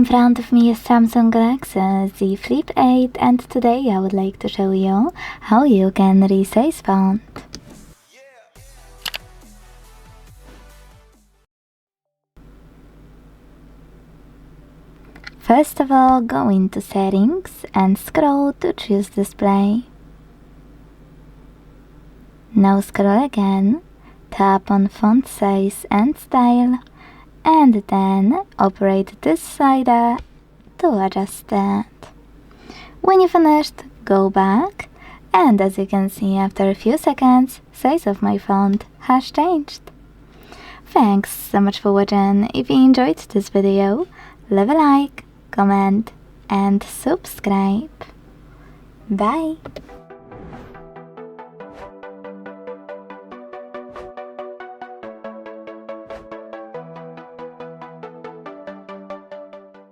In front of me is Samsung Galaxy Z Flip 8 and today I would like to show you how you can resize font. First of all, go into Settings and scroll to choose Display. Now scroll again, tap on Font Size and Style, and then operate this slider to adjust that. When you finished, go back, and as you can see, after a few seconds, size of my font has changed. Thanks so much for watching. If you enjoyed this video, leave a like, comment and subscribe. Bye!